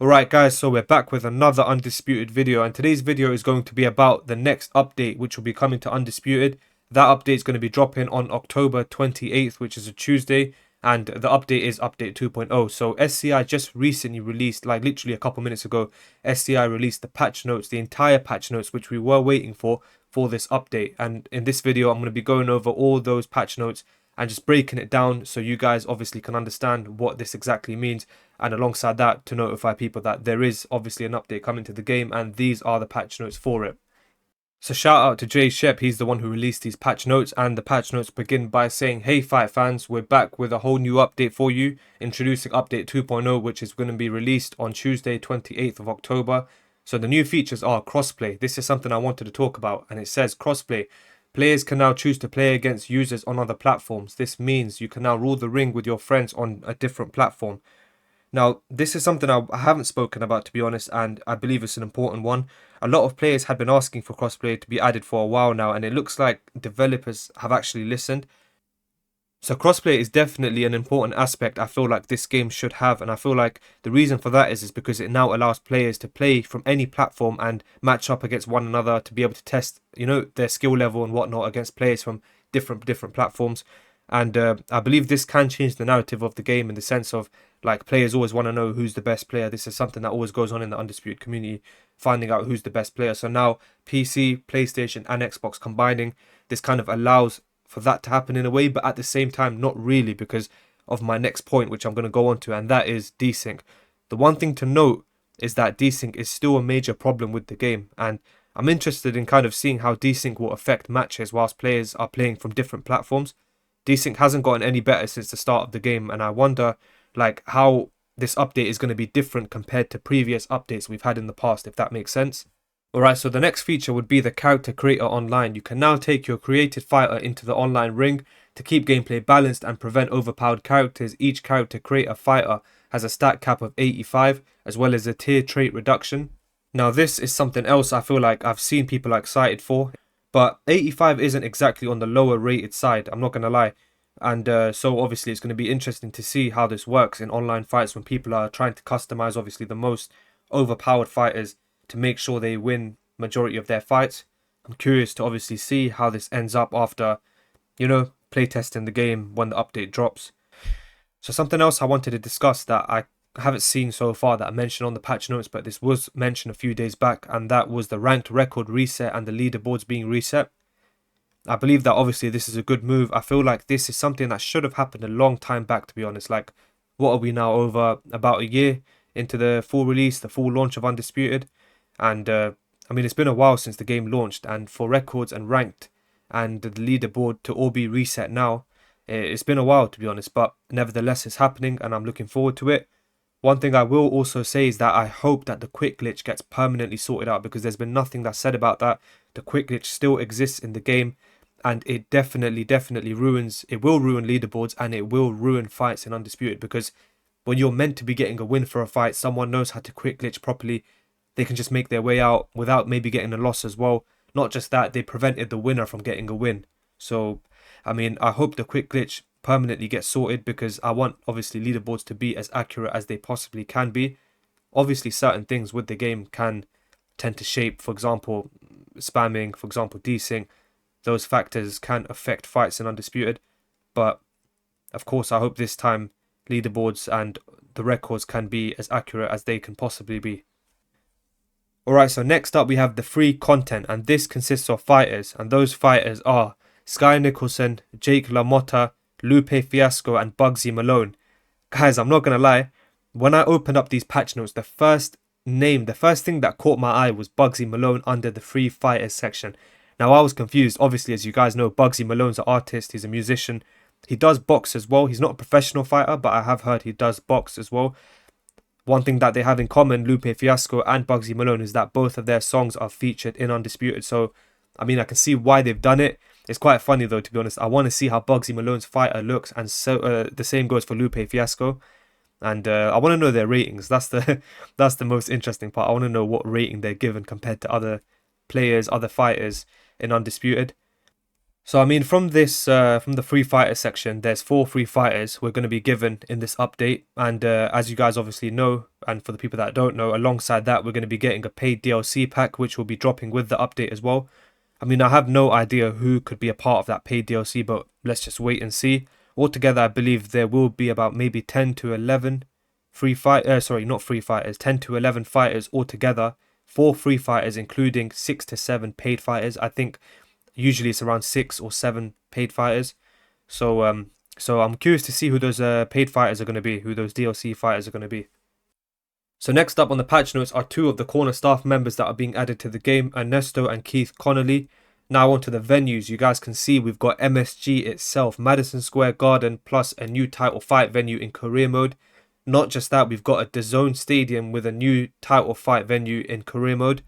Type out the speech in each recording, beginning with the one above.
Alright guys, so we're back with another Undisputed video, and today's video is going to be about the next update which will be coming to Undisputed. That update is going to be dropping on October 28th, which is a Tuesday, and the update is update 2.0. So SCI just recently released, like literally a couple minutes ago, SCI released the patch notes, the entire patch notes which we were waiting for this update. And in this video I'm going to be going over all those patch notes and just breaking it down so you guys obviously can understand what this exactly means, and alongside that to notify people that there is obviously an update coming to the game and these are the patch notes for it. So shout out to Jay Shep, he's the one who released these patch notes, and the patch notes begin by saying, "Hey fight fans, we're back with a whole new update for you, introducing update 2.0 which is going to be released on Tuesday 28th of October. So the new features are crossplay." This is something I wanted to talk about, and it says crossplay. Players can now choose to play against users on other platforms. This means you can now rule the ring with your friends on a different platform. Now, this is something I haven't spoken about, to be honest, and I believe it's an important one. A lot of players had been asking for crossplay to be added for a while now, and it looks like developers have actually listened. So crossplay is definitely an important aspect I feel like this game should have, and I feel like the reason for that is because it now allows players to play from any platform and match up against one another to be able to test, their skill level and whatnot against players from different platforms. And I believe this can change the narrative of the game in the sense of, like, players always want to know who's the best player. This is something that always goes on in the Undisputed community, finding out who's the best player. So now PC, PlayStation and Xbox combining, this kind of allows for that to happen in a way, but at the same time not really, because of my next point which I'm going to go on to, and that is desync. The one thing to note is that desync is still a major problem with the game, and I'm interested in kind of seeing how desync will affect matches whilst players are playing from different platforms. Desync hasn't gotten any better since the start of the game, and I wonder like how this update is going to be different compared to previous updates we've had in the past, if that makes sense. Alright, so the next feature would be the character creator online. You can now take your created fighter into the online ring to keep gameplay balanced and prevent overpowered characters. Each character creator fighter has a stat cap of 85 as well as a tier trait reduction. Now this is something else I feel like I've seen people are excited for, but 85 isn't exactly on the lower rated side, I'm not going to lie. And so obviously it's going to be interesting to see how this works in online fights when people are trying to customize obviously the most overpowered fighters to make sure they win majority of their fights. I'm curious to obviously see how this ends up after, playtesting the game when the update drops. So something else I wanted to discuss that I haven't seen so far that I mentioned on the patch notes, but this was mentioned a few days back, and that was the ranked record reset and the leaderboards being reset. I believe that obviously this is a good move. I feel like this is something that should have happened a long time back, to be honest. Like, what are we now, over about a year into the full release, the full launch of Undisputed? And I mean, it's been a while since the game launched, and for records and ranked and the leaderboard to all be reset now, it's been a while, to be honest, but nevertheless it's happening and I'm looking forward to it. One thing I will also say is that I hope that the quick glitch gets permanently sorted out, because there's been nothing that's said about that. The quick glitch still exists in the game, and it definitely will ruin leaderboards, and it will ruin fights in Undisputed, because when you're meant to be getting a win for a fight, someone knows how to quick glitch properly, they can just make their way out without maybe getting a loss as well. Not just that, they prevented the winner from getting a win. So, I mean, I hope the quick glitch permanently gets sorted, because I want obviously leaderboards to be as accurate as they possibly can be. Obviously, certain things with the game can tend to shape, for example, spamming, for example, desync. Those factors can affect fights in Undisputed. But, of course, I hope this time leaderboards and the records can be as accurate as they can possibly be. Alright, so next up we have the free content, and this consists of fighters, and those fighters are Sky Nicholson, Jake LaMotta, Lupe Fiasco and Bugsy Malone. Guys, I'm not going to lie, when I opened up these patch notes, the first thing that caught my eye was Bugsy Malone under the free fighters section. Now I was confused. Obviously, as you guys know, Bugsy Malone's an artist, he's a musician, he does box as well. He's not a professional fighter, but I have heard he does box as well. One thing that they have in common, Lupe Fiasco and Bugsy Malone, is that both of their songs are featured in Undisputed. So, I mean, I can see why they've done it. It's quite funny though, to be honest. I want to see how Bugsy Malone's fighter looks, and so the same goes for Lupe Fiasco. And I want to know their ratings. That's the most interesting part. I want to know what rating they're given compared to other players, other fighters in Undisputed. So I mean, from this, from the free fighter section, there's 4 free fighters we're going to be given in this update, and as you guys obviously know, and for the people that don't know, alongside that we're going to be getting a paid DLC pack, which will be dropping with the update as well. I mean, I have no idea who could be a part of that paid DLC, but let's just wait and see. Altogether, I believe there will be about maybe 10 to 11 sorry, not free fighters, 10 to 11 fighters altogether. 4 free fighters, including 6 to 7 paid fighters. I think usually it's around 6 or 7 paid fighters. So I'm curious to see who those paid fighters are going to be, who those DLC fighters are going to be. So next up on the patch notes are 2 of the corner staff members that are being added to the game, Ernesto and Keith Connolly. Now onto the venues. You guys can see we've got MSG itself, Madison Square Garden, plus a new title fight venue in career mode. Not just that, we've got a DAZN Stadium with a new title fight venue in career mode.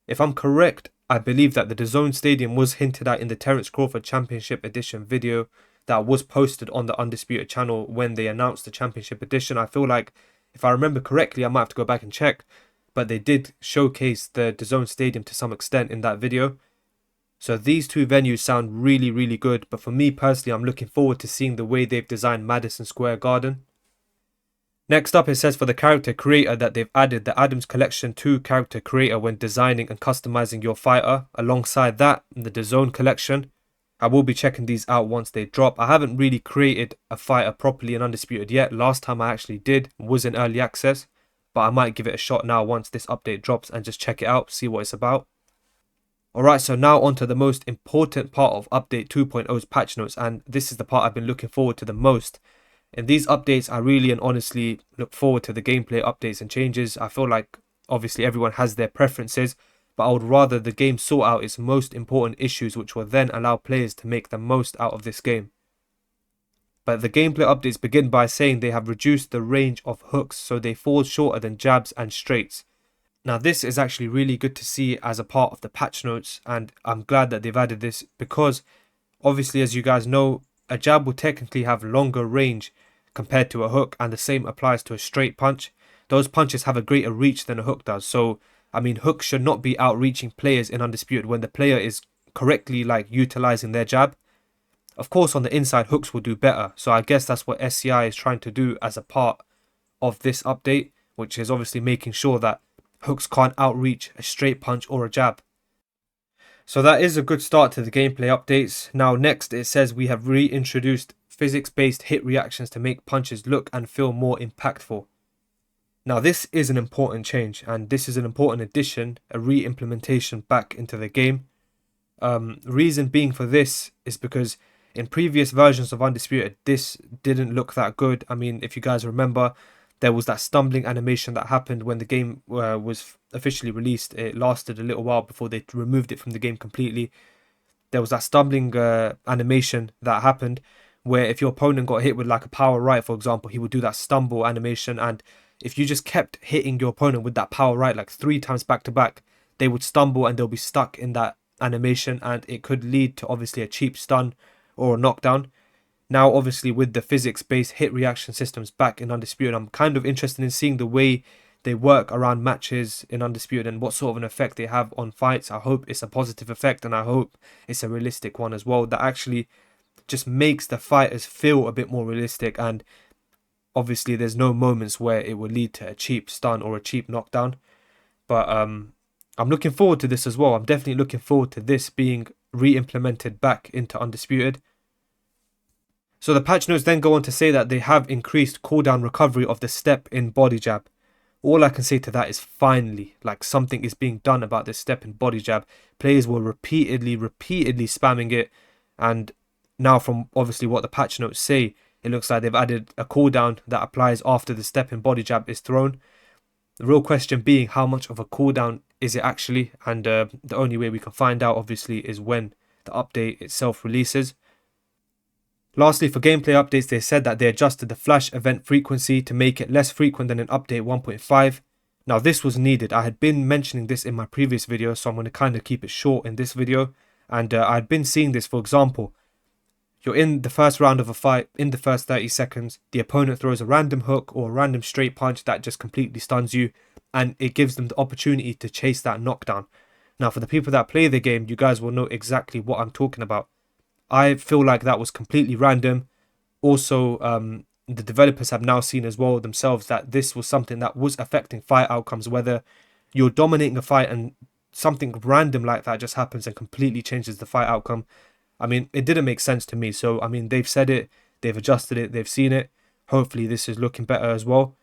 If I'm correct, I believe that the DAZN Stadium was hinted at in the Terence Crawford Championship Edition video that was posted on the Undisputed channel when they announced the Championship Edition. I feel like, if I remember correctly, I might have to go back and check, but they did showcase the DAZN Stadium to some extent in that video. So these 2 venues sound really, really good, but for me personally, I'm looking forward to seeing the way they've designed Madison Square Garden. Next up, it says for the character creator that they've added the Adams Collection 2 character creator when designing and customizing your fighter. Alongside that, the DAZN Collection. I will be checking these out once they drop. I haven't really created a fighter properly in Undisputed yet. Last time I actually did was in early access, but I might give it a shot now once this update drops and just check it out, see what it's about. Alright, so now on to the most important part of Update 2.0's patch notes, and this is the part I've been looking forward to the most. In these updates, I really and honestly look forward to the gameplay updates and changes. I feel like obviously everyone has their preferences, but I would rather the game sort out its most important issues, which will then allow players to make the most out of this game. But the gameplay updates begin by saying they have reduced the range of hooks so they fall shorter than jabs and straights. Now this is actually really good to see as a part of the patch notes, and I'm glad that they've added this because obviously, as you guys know, a jab will technically have longer range compared to a hook, and the same applies to a straight punch. Those punches have a greater reach than a hook does. So, I mean, hooks should not be outreaching players in Undisputed when the player is correctly utilizing their jab. Of course, on the inside, hooks will do better. So I guess that's what SCI is trying to do as a part of this update, which is obviously making sure that hooks can't outreach a straight punch or a jab. So that is a good start to the gameplay updates. Now next it says we have reintroduced physics-based hit reactions to make punches look and feel more impactful. Now this is an important change, and this is an important addition, a re-implementation back into the game. Reason being for this is because in previous versions of Undisputed, this didn't look that good. I mean, if you guys remember, there was that stumbling animation that happened when the game was officially released. It lasted a little while before they removed it from the game completely. There was that stumbling animation that happened where if your opponent got hit with like a power right, for example, he would do that stumble animation, and if you just kept hitting your opponent with that power right like 3 times back to back, they would stumble and they'll be stuck in that animation, and it could lead to obviously a cheap stun or a knockdown. Now obviously with the physics-based hit reaction systems back in Undisputed, I'm kind of interested in seeing the way they work around matches in Undisputed and what sort of an effect they have on fights. I hope it's a positive effect, and I hope it's a realistic one as well that actually just makes the fighters feel a bit more realistic, and obviously there's no moments where it will lead to a cheap stun or a cheap knockdown. But I'm looking forward to this as well. I'm definitely looking forward to this being re-implemented back into Undisputed. So the patch notes then go on to say that they have increased cooldown recovery of the step in body jab. All I can say to that is finally, like something is being done about this step in body jab. Players were repeatedly spamming it, and now from obviously what the patch notes say, it looks like they've added a cooldown that applies after the step in body jab is thrown. The real question being how much of a cooldown is it actually, and the only way we can find out obviously is when the update itself releases. Lastly, for gameplay updates, they said that they adjusted the flash event frequency to make it less frequent than in update 1.5. Now this was needed. I had been mentioning this in my previous video, so I'm going to kind of keep it short in this video. And I had been seeing this, for example, you're in the first round of a fight, in the first 30 seconds, the opponent throws a random hook or a random straight punch that just completely stuns you, and it gives them the opportunity to chase that knockdown. Now for the people that play the game, you guys will know exactly what I'm talking about. I feel like that was completely random. Also, the developers have now seen as well themselves that this was something that was affecting fight outcomes, whether you're dominating a fight and something random like that just happens and completely changes the fight outcome. I mean, it didn't make sense to me. So, I mean, they've said it, they've adjusted it, they've seen it. Hopefully this is looking better as well.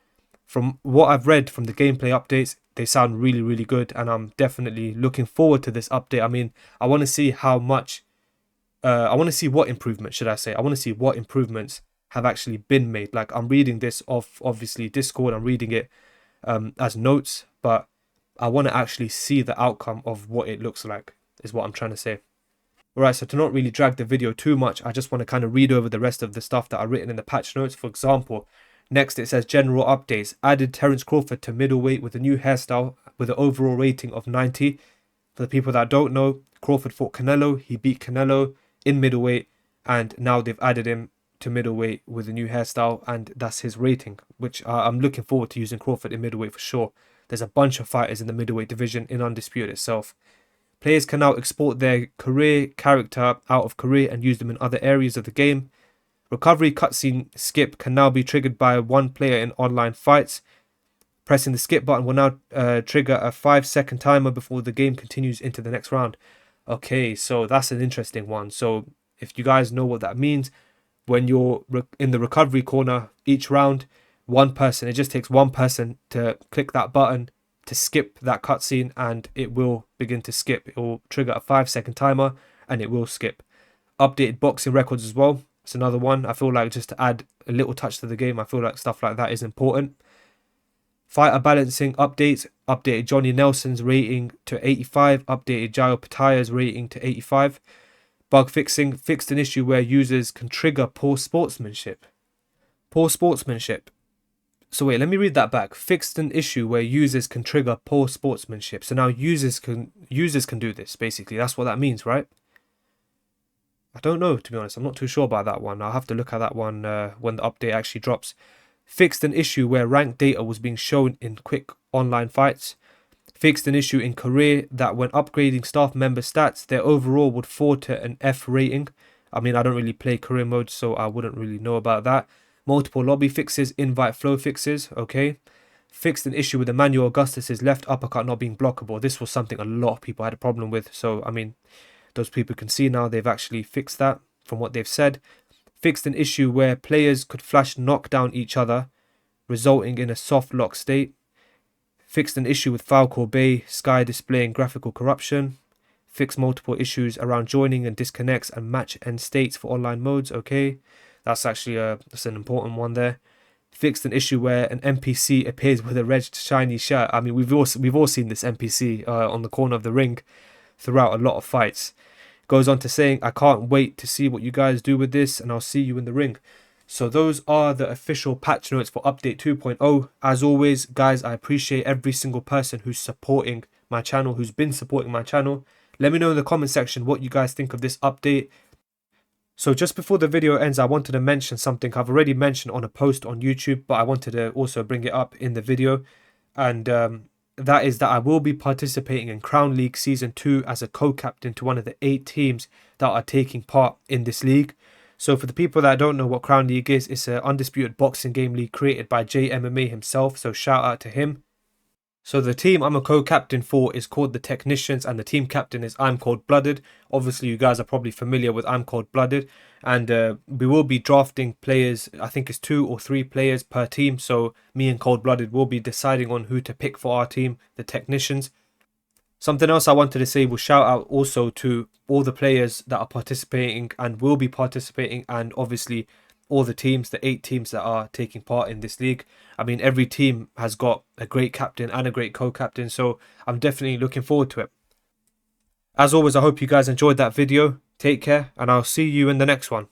From what I've read from the gameplay updates, they sound really, really good, and I'm definitely looking forward to this update. I mean, I want to see how much, I want to see what improvements, should I say. I want to see what improvements have actually been made. Like, I'm reading this off, obviously, Discord, I'm reading it as notes, but I want to actually see the outcome of what it looks like, is what I'm trying to say. Alright, so to not really drag the video too much, I just want to kind of read over the rest of the stuff that are written in the patch notes. For example, next it says general updates. Added Terence Crawford to middleweight with a new hairstyle with an overall rating of 90. For the people that don't know, Crawford fought Canelo. He beat Canelo in middleweight, and now they've added him to middleweight with a new hairstyle, and that's his rating, which I'm looking forward to using Crawford in middleweight for sure. There's a bunch of fighters in the middleweight division in Undisputed itself. Players can now export their career character out of career and use them in other areas of the game. Recovery cutscene skip can now be triggered by one player in online fights. Pressing the skip button will now trigger a 5-second timer before the game continues into the next round. Okay, so that's an interesting one. So if you guys know what that means, when you're in the recovery corner each round, one person, it just takes one person to click that button to skip that cutscene, and it will begin to skip. It will trigger a 5-second timer and it will skip. Updated boxing records as well. It's another one. I feel like just to add a little touch to the game, I feel like stuff like that is important. Fighter balancing updates. Updated Johnny Nelson's rating to 85. Updated Jairo Pataya's rating to 85. Bug fixing. Fixed an issue where users can trigger poor sportsmanship. Poor sportsmanship. So wait, let me read that back. Fixed an issue where users can trigger poor sportsmanship. So now users can do this, basically. That's what that means, right? I don't know, to be honest. I'm not too sure about that one. I'll have to look at that one when the update actually drops. Fixed an issue where ranked data was being shown in quick online fights. Fixed an issue in career that when upgrading staff member stats, their overall would fall to an F rating. I mean, I don't really play career mode, so I wouldn't really know about that. Multiple lobby fixes, invite flow fixes, okay. Fixed an issue with Emmanuel Augustus's left uppercut not being blockable. This was something a lot of people had a problem with. So, I mean, those people can see now they've actually fixed that from what they've said. Fixed an issue where players could flash knock down each other, resulting in a soft lock state. Fixed an issue with Falcor Bay, Sky displaying graphical corruption. Fixed multiple issues around joining and disconnects and match end states for online modes, okay. That's actually that's an important one there. Fixed an issue where an NPC appears with a red shiny shirt. I mean, we've all seen this NPC on the corner of the ring throughout a lot of fights. Goes on to saying, I can't wait to see what you guys do with this, and I'll see you in the ring. So those are the official patch notes for update 2.0. As always, guys, I appreciate every single person who's supporting my channel, who's been supporting my channel. Let me know in the comment section what you guys think of this update. So just before the video ends, I wanted to mention something I've already mentioned on a post on YouTube, but I wanted to also bring it up in the video. And that is that I will be participating in Crown League Season 2 as a co-captain to one of the 8 teams that are taking part in this league. So for the people that don't know what Crown League is, it's an undisputed boxing game league created by JMMA himself, so shout out to him. So the team I'm a co-captain for is called the Technicians, and the team captain is I'm Cold Blooded. Obviously, you guys are probably familiar with I'm Cold Blooded, and we will be drafting players. I think it's 2 or 3 players per team. So me and Cold Blooded will be deciding on who to pick for our team, the Technicians. Something else I wanted to say was shout out also to all the players that are participating and will be participating, and obviously all the teams, the 8 teams that are taking part in this league. I mean, every team has got a great captain and a great co-captain, so I'm definitely looking forward to it. As always, I hope you guys enjoyed that video. Take care, and I'll see you in the next one.